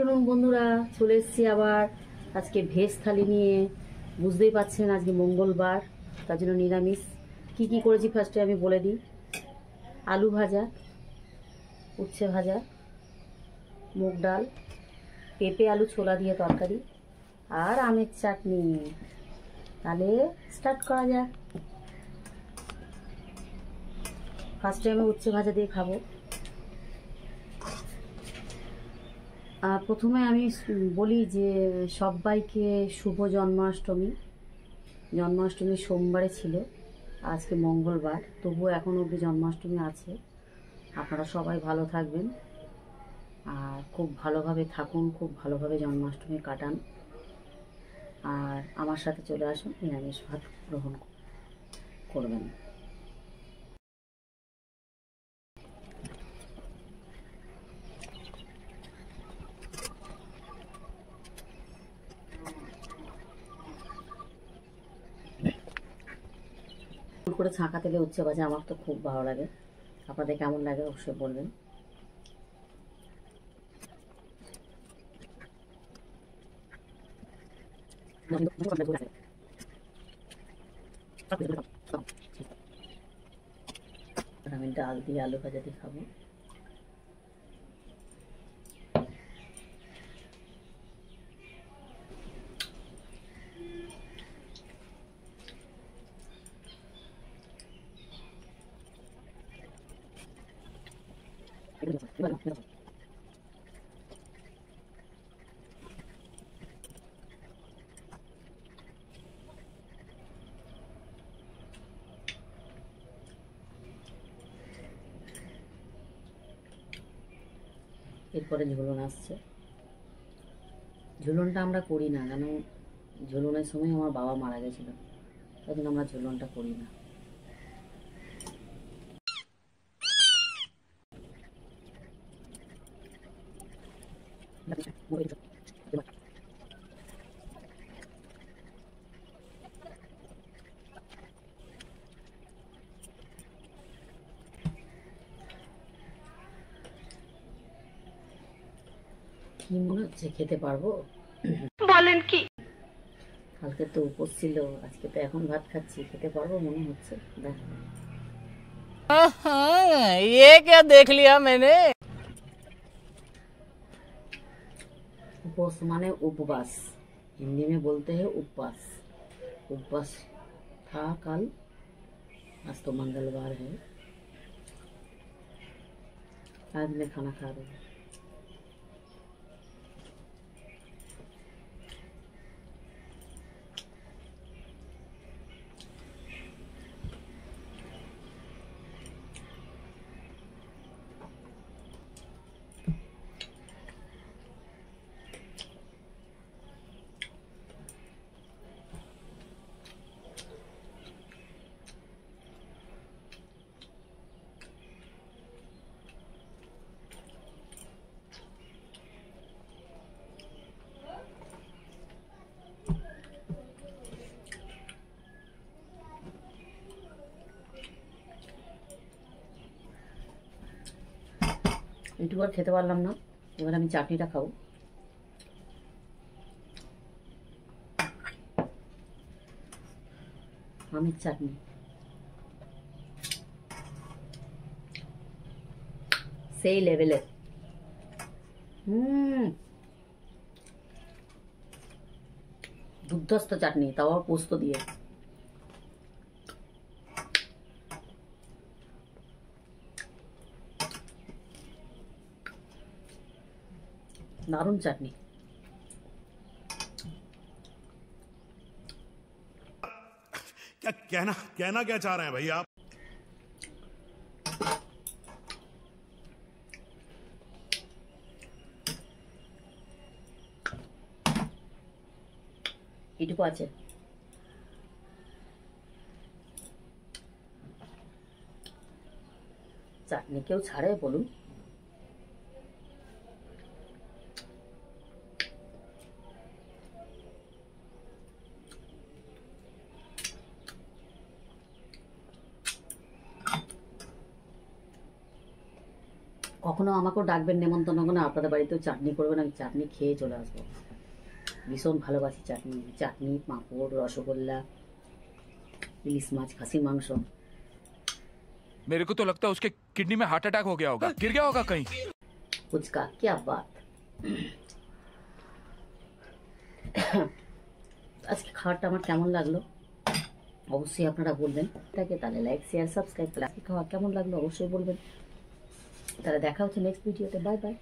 চলুন বন্ধুরা, চলে এসেছি আবার আজকে ভেজ থালি নিয়ে। বুঝতেই পারছেন আজকে মঙ্গলবার, তার জন্য নিরামিষ। কি কি করেছি ফার্স্টে আমি বলে দিই। আলু ভাজা, উচ্ছে ভাজা, মুগ ডাল, পেঁপে আলু ছোলা দিয়ে তরকারি, আর আমের চাটনি। তাহলে স্টার্ট করা যাক। ফার্স্টে আমি উচ্ছে ভাজা দিয়ে খাবো। প্রথমে আমি বলি যে সবাইকে শুভ জন্মাষ্টমী। জন্মাষ্টমী সোমবারে ছিল, আজকে মঙ্গলবার, তবুও এখনও অবধি জন্মাষ্টমী আছে। আপনারা সবাই ভালো থাকবেন আর খুব ভালোভাবে থাকুন, খুব ভালোভাবে জন্মাষ্টমী কাটান। আর আমার সাথে চলে আসুন, নিরামিষ ভাত গ্রহণ করবেন। করে ছাঁকা তেলে উচ্ছে ভাজা আমার তো খুব ভালো লাগে। আপনাদের কেমন লাগে অবশ্যই বলবেন। আমি ডাল দিয়ে আলু ভাজা দিয়ে খাবো। এরপরে ঝুলন আসছে। ঝুলনটা আমরা করি না, কেন ঝুলনের সময় আমার বাবা মারা গেছিল, তাই জন্য আমরা ঝুলনটা করি না। কি মনে হচ্ছে খেতে পারবো? বলেন কি? কালকে তো উপোস ছিল, আজকে তো এখন ভাত খাচ্ছি, খেতে পারবো মনে হচ্ছে। দেখ, ये क्या देख लिया मैंने? उपवास माने उपवास, हिंदी में बोलते हैं उपवास। उपवास था कल, आज तो मंगलवार है। आज मैं खाना खा रही हूँ। একটু আর খেতে পারলাম না, এবার আমি চাটনিটা খাবো। আমের চাটনি, সেই লেভেলের। দুর্ধস্ত চাটনি, তাও পোস্ত দিয়ে। दारुण चटनी। क्या कहना क्या चाह रहे हैं भाई आप? এইটুকু আছে। চাটনি কেউ ছাড়ে বলুন? কখনো আমাকেও ডাকবেন নেমন্তন্ন করে, আপনাদের বাড়িতেও চাটনি করবেন, আমি চাটনি খেয়ে চলে আসবো। ভীষণ ভালোবাসি চাটনি, চাটনি, পাঁপড়, রসগোল্লা, ইলিশ মাছ, খাসির মাংস। मेरे को तो लगता है उसके किडनी में हार्ट अटैक हो गया होगा, गिर गया होगा कहीं। ফুচকা, क्या बात। আজকে খাওয়াটা আমার কেমন লাগলো অবশ্যই আপনারা বলবেন। তাকে তাহলে লাইক শেয়ার সাবস্ক্রাইব, আজকে খাওয়া কেমন লাগলো অবশ্যই বলবেন। তাহলে দেখা হচ্ছে নেক্সট ভিডিওতে। Bye bye.